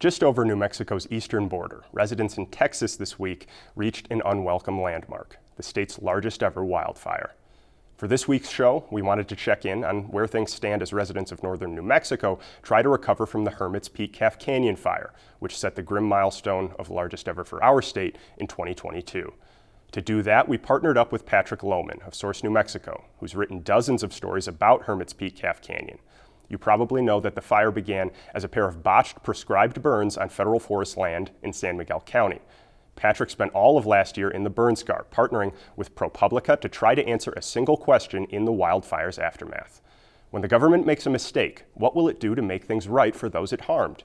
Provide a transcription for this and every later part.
Just over New Mexico's eastern border, residents in Texas this week reached an unwelcome landmark, the state's largest ever wildfire. For this week's show, we wanted to check in on where things stand as residents of northern New Mexico try to recover from the Hermit's Peak Calf Canyon fire, which set the grim milestone of largest ever for our state in 2022. To do that, we partnered up with Patrick Lohman of Source New Mexico, who's written dozens of stories about Hermit's Peak Calf Canyon. You probably know that the fire began as a pair of botched prescribed burns on federal forest land in San Miguel County. Patrick spent all of last year in the burn scar, partnering with ProPublica to try to answer a single question in the wildfire's aftermath. When the government makes a mistake, what will it do to make things right for those it harmed?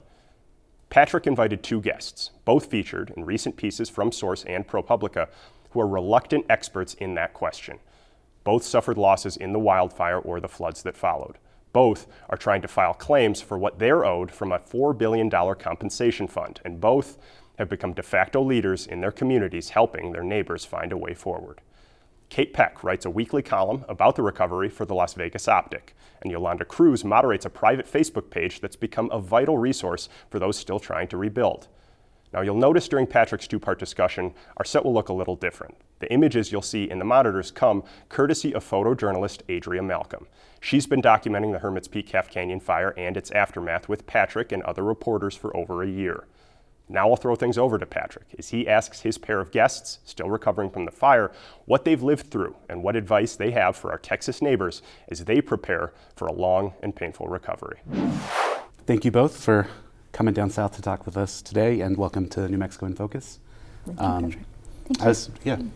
Patrick invited two guests, both featured in recent pieces from Source and ProPublica, who are reluctant experts in that question. Both suffered losses in the wildfire or the floods that followed. Both are trying to file claims for what they're owed from a $4 billion compensation fund, and both have become de facto leaders in their communities, helping their neighbors find a way forward. Kate Peck writes a weekly column about the recovery for the Las Vegas Optic, and Yolanda Cruz moderates a private Facebook page that's become a vital resource for those still trying to rebuild. Now, you'll notice during Patrick's two-part discussion, our set will look a little different. The images you'll see in the monitors come courtesy of photojournalist Adria Malcolm. She's been documenting the Hermit's Peak Calf Canyon fire and its aftermath with Patrick and other reporters for over a year. Now I'll throw things over to Patrick as he asks his pair of guests, still recovering from the fire, what they've lived through and what advice they have for our Texas neighbors as they prepare for a long and painful recovery. Thank you both for coming down south to talk with us today, and welcome to New Mexico in Focus. Thank you, Patrick. Thank you.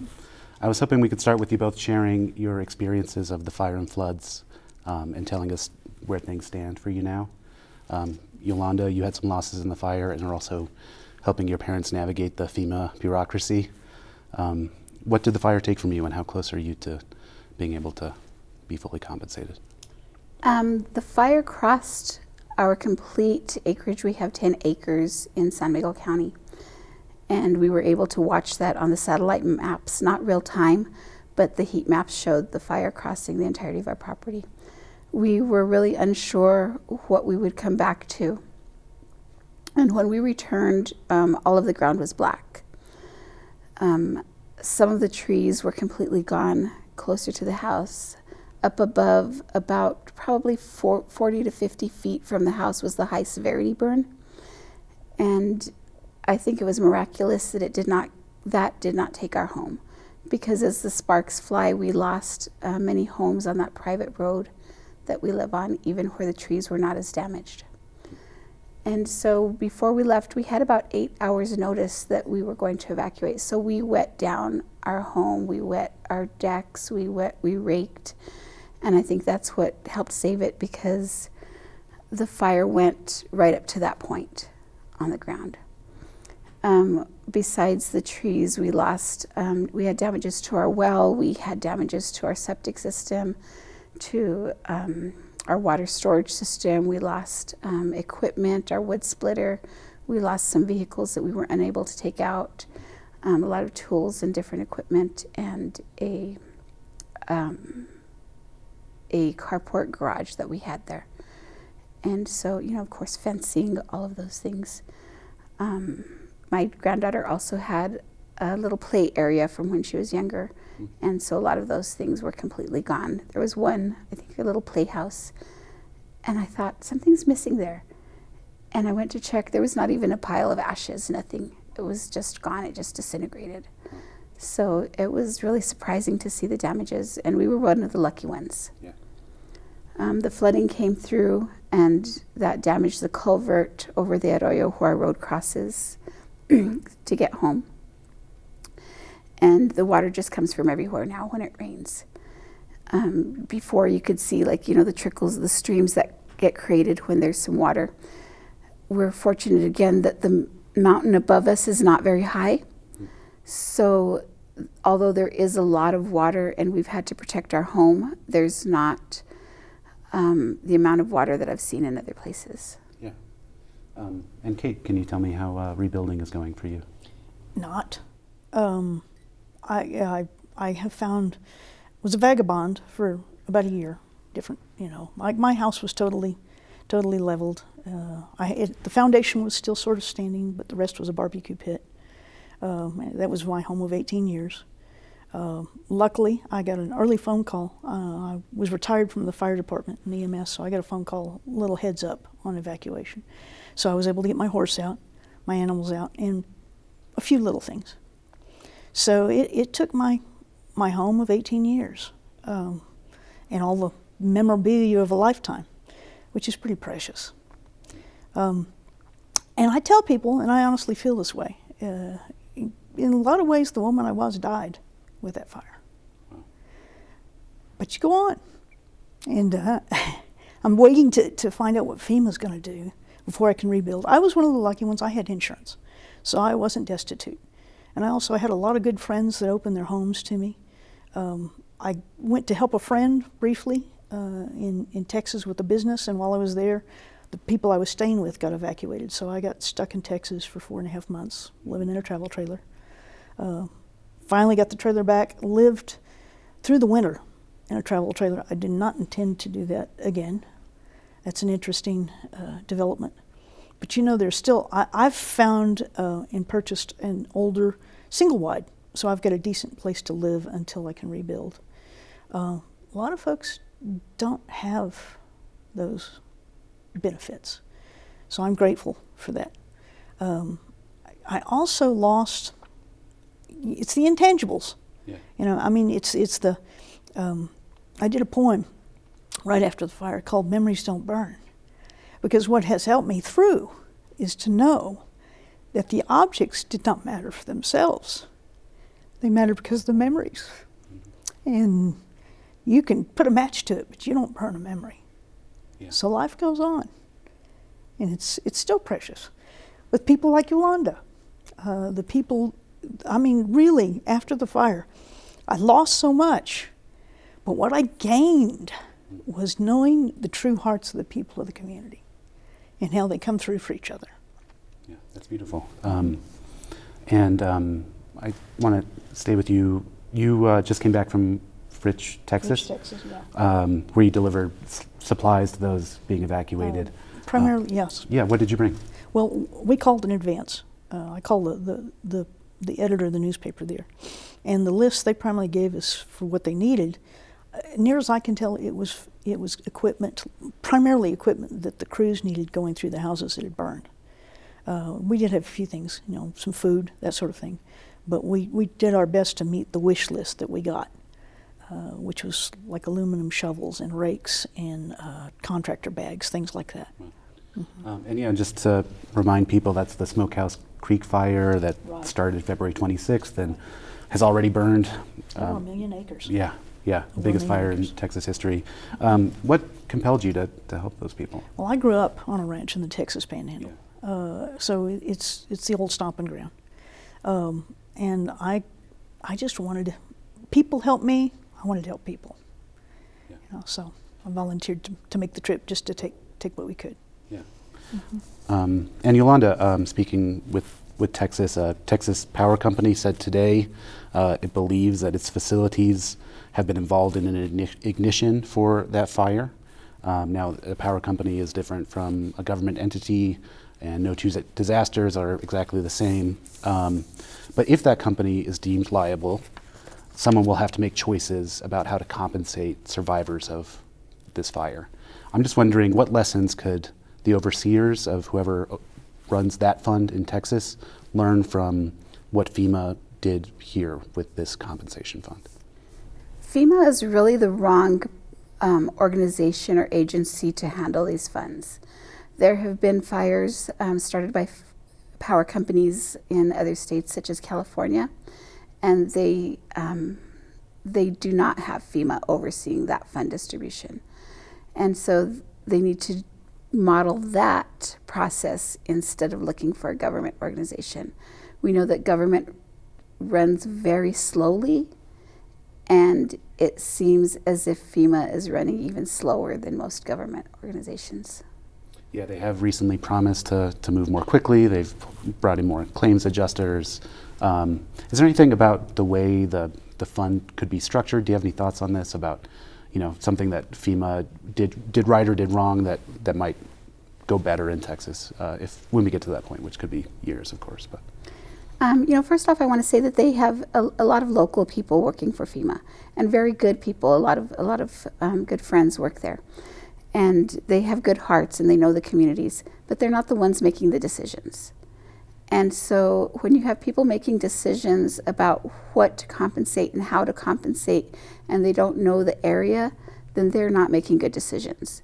I was hoping we could start with you both sharing your experiences of the fire and floods and telling us where things stand for you now. Yolanda, you had some losses in the fire and are also helping your parents navigate the FEMA bureaucracy. What did the fire take from you, and how close are you to being able to be fully compensated? The fire crossed our complete acreage. We have 10 acres in San Miguel County, and we were able to watch that on the satellite maps, not real time, but the heat maps showed the fire crossing the entirety of our property. We were really unsure what we would come back to. And when we returned, all of the ground was black. Some of the trees were completely gone closer to the house. Up above, about probably 40 to 50 feet from the house, was the high severity burn. And I think it was miraculous that that did not take our home, because as the sparks fly, we lost many homes on that private road that we live on, even where the trees were not as damaged. And so before we left, we had about 8 hours notice that we were going to evacuate. So we wet down our home, we wet our decks, we raked. And I think that's what helped save it, because the fire went right up to that point on the ground. Besides the trees, we had damages to our well, we had damages to our septic system, to our water storage system. We lost equipment, our wood splitter. We lost some vehicles that we were unable to take out, a lot of tools and different equipment, and a carport garage that we had there. And so, of course, fencing, all of those things. My granddaughter also had a little play area from when she was younger. And so a lot of those things were completely gone. There was one, I think, a little playhouse. And I thought, something's missing there. And I went to check. There was not even a pile of ashes, nothing. It was just gone. It just disintegrated. So it was really surprising to see the damages. And we were one of the lucky ones. Yeah. The flooding came through, and that damaged the culvert over the Arroyo where our road crosses to get home. And the water just comes from everywhere now when it rains. Before you could see, the trickles of the streams that get created when there's some water. We're fortunate again that the mountain above us is not very high. So although there is a lot of water and we've had to protect our home, there's not the amount of water that I've seen in other places. Yeah. And Kate, can you tell me how rebuilding is going for you? Not. I have found, was a vagabond for about a year. My house was totally totally leveled. The foundation was still sort of standing, but the rest was a barbecue pit. That was my home of 18 years. Luckily, I got an early phone call. I was retired from the fire department and EMS, so I got a phone call, little heads up on evacuation. So I was able to get my horse out, my animals out, and a few little things. So it took my home of 18 years and all the memorabilia of a lifetime, which is pretty precious. And I tell people, and I honestly feel this way, in a lot of ways the woman I was died with that fire. But you go on. And I'm waiting to find out what FEMA's going to do before I can rebuild. I was one of the lucky ones. I had insurance, so I wasn't destitute. And I had a lot of good friends that opened their homes to me. I went to help a friend briefly in Texas with a business, and while I was there, the people I was staying with got evacuated. So I got stuck in Texas for 4.5 months, living in a travel trailer. Finally got the trailer back, lived through the winter in a travel trailer. I did not intend to do that again. That's an interesting development. But you know, there's still, I've found and purchased an older single wide, so I've got a decent place to live until I can rebuild. A lot of folks don't have those benefits, so I'm grateful for that. I also lost, it's the intangibles. Yeah. You know, I mean, it's the, I did a poem right after the fire called Memories Don't Burn, because what has helped me through is to know that the objects did not matter for themselves. They matter because of the memories. And you can put a match to it, but you don't burn a memory. Yeah. So life goes on, and it's still precious. With people like Yolanda, the people, I mean, really, after the fire, I lost so much, but what I gained was knowing the true hearts of the people of the community and how they come through for each other. Yeah, that's beautiful. I want to stay with you. You just came back from Fritch, Texas, Texas, yeah. where you delivered supplies to those being evacuated. Primarily, yes. Yeah, what did you bring? Well, we called in advance. I called the editor of the newspaper there. And the list they primarily gave us for what they needed, near as I can tell, it was equipment, primarily equipment that the crews needed going through the houses that had burned. We did have a few things, you know, some food, that sort of thing. But we did our best to meet the wish list that we got, which was like aluminum shovels and rakes and contractor bags, things like that. And yeah, just to remind people, that's the Smokehouse Creek fire that Right. started February 26th and has already burned. Over 1 million acres. Yeah, the Over biggest 1 million fire in acres. Texas history. What compelled you to help those people? Well, I grew up on a ranch in the Texas Panhandle, so it's the old stomping ground, and I just wanted people help me. I wanted to help people, Yeah. you know. So I volunteered to make the trip just to take what we could. Yeah. And Yolanda, speaking with Texas, Texas Power Company said today it believes that its facilities have been involved in an ignition for that fire. Now, a power company is different from a government entity, and no two disasters are exactly the same. But if that company is deemed liable, someone will have to make choices about how to compensate survivors of this fire. I'm just wondering, what lessons could the overseers of whoever runs that fund in Texas learn from what FEMA did here with this compensation fund? FEMA is really the wrong organization or agency to handle these funds. There have been fires started by power companies in other states such as California, and they do not have FEMA overseeing that fund distribution. And so they need to model that process instead of looking for a government organization. We know that government runs very slowly, and it seems as if FEMA is running even slower than most government organizations. Yeah, they have recently promised to move more quickly. They've brought in more claims adjusters. Is there anything about the way the fund could be structured? Do you have any thoughts on this about, you know, something that FEMA did right or did wrong that might go better in Texas when we get to that point, which could be years, of course. But First off, I want to say that they have a lot of local people working for FEMA, and very good people. A lot of good friends work there, and they have good hearts and they know the communities, but they're not the ones making the decisions. And so when you have people making decisions about what to compensate and how to compensate, and they don't know the area, then they're not making good decisions.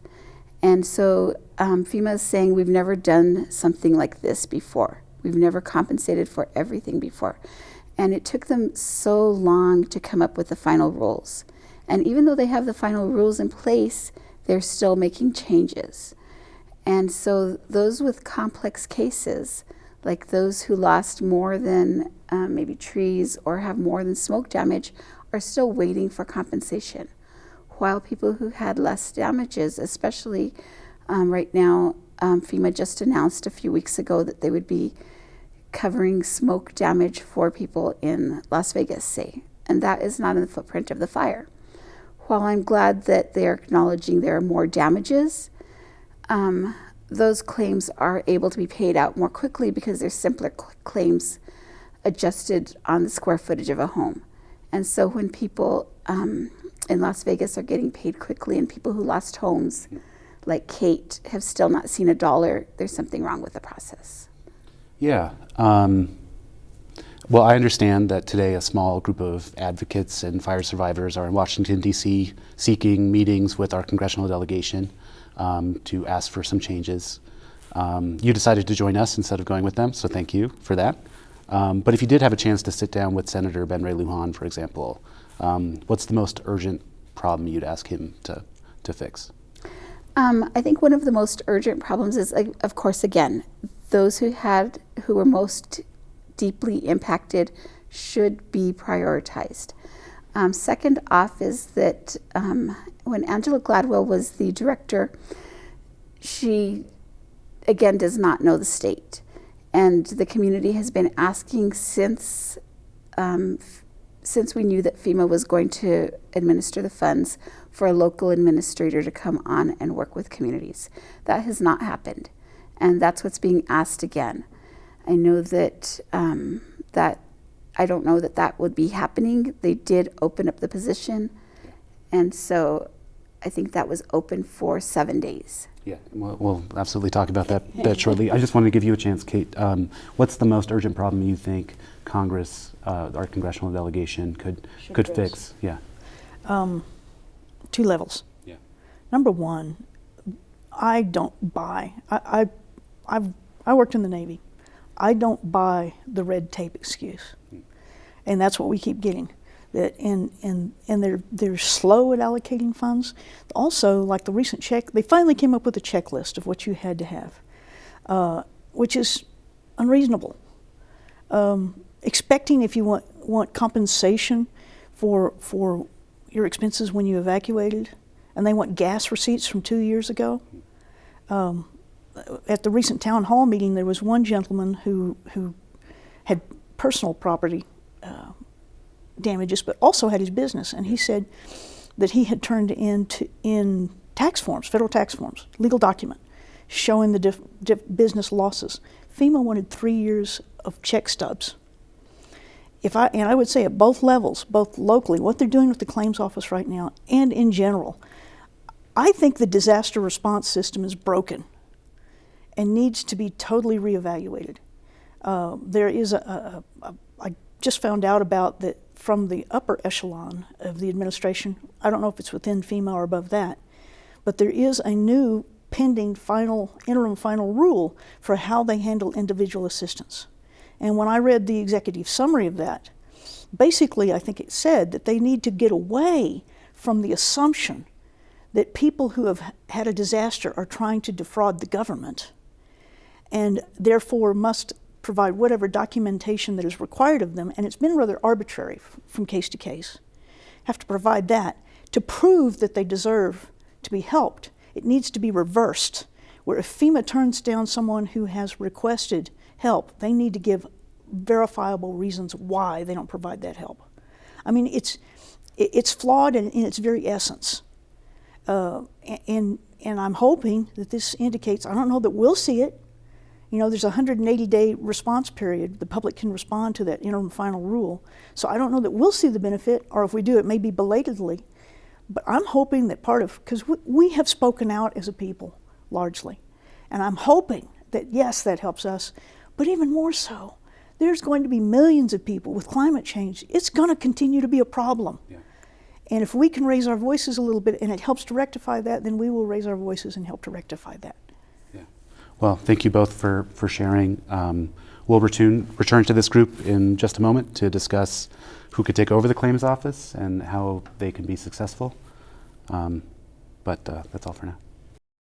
And so FEMA is saying we've never done something like this before. We've never compensated for everything before. And it took them so long to come up with the final rules. And even though they have the final rules in place, they're still making changes. And so those with complex cases, like those who lost more than maybe trees or have more than smoke damage, are still waiting for compensation. While people who had less damages, especially right now, FEMA just announced a few weeks ago that they would be covering smoke damage for people in Las Vegas, say, and that is not in the footprint of the fire. While I'm glad that they are acknowledging there are more damages, those claims are able to be paid out more quickly because they're simpler claims adjusted on the square footage of a home. And so when people in Las Vegas are getting paid quickly, and people who lost homes, like Kate, have still not seen $1, there's something wrong with the process. yeah. Well, I understand that today a small group of advocates and fire survivors are in Washington, D.C. seeking meetings with our congressional delegation to ask for some changes. You decided to join us instead of going with them, so thank you for that. But if you did have a chance to sit down with Senator Ben Ray Lujan, for example, what's the most urgent problem you'd ask him to fix? I think one of the most urgent problems is, of course, again, those who were most deeply impacted should be prioritized. Second off is that when Angela Gladwell was the director, she, again, does not know the state. And the community has been asking since we knew that FEMA was going to administer the funds for a local administrator to come on and work with communities. That has not happened, and that's what's being asked again. I know that I don't know that would be happening. They did open up the position, and so I think that was open for 7 days. Yeah, we'll absolutely talk about that shortly. I just wanted to give you a chance, Kate. What's the most urgent problem you think Congress, our congressional delegation, could fix? Yeah. 2 levels. Yeah. Number one, I don't buy. I worked in the Navy. I don't buy the red tape excuse, and that's what we keep getting. That and they're slow at allocating funds. Also, like the recent check, they finally came up with a checklist of what you had to have, which is unreasonable. Expecting if you want compensation for your expenses when you evacuated, and they want gas receipts from 2 years ago. At the recent town hall meeting, there was one gentleman who had personal property damages, but also had his business, and he said that he had turned in tax forms, federal tax forms, legal document, showing the business losses. FEMA wanted 3 years of check stubs. And I would say at both levels, both locally, what they're doing with the claims office right now, and in general, I think the disaster response system is broken and needs to be totally reevaluated. There is I just found out about that from the upper echelon of the administration. I don't know if it's within FEMA or above that, but there is a new pending interim final rule for how they handle individual assistance. And when I read the executive summary of that, basically I think it said that they need to get away from the assumption that people who have had a disaster are trying to defraud the government, and therefore must provide whatever documentation that is required of them, and it's been rather arbitrary from case to case, have to provide that to prove that they deserve to be helped. It needs to be reversed, where if FEMA turns down someone who has requested help, they need to give verifiable reasons why they don't provide that help. I mean, it's flawed in its very essence. And and I'm hoping that this indicates, I don't know that we'll see it. You know, there's a 180-day response period. The public can respond to that interim final rule. So I don't know that we'll see the benefit, or if we do, it may be belatedly. But I'm hoping that part of, because we have spoken out as a people, largely. And I'm hoping that, yes, that helps us, but even more so, there's going to be millions of people with climate change. It's going to continue to be a problem. Yeah. And if we can raise our voices a little bit and it helps to rectify that, then we will raise our voices and help to rectify that. Yeah. Well, thank you both for sharing. We'll return to this group in just a moment to discuss who could take over the claims office and how they can be successful. But that's all for now.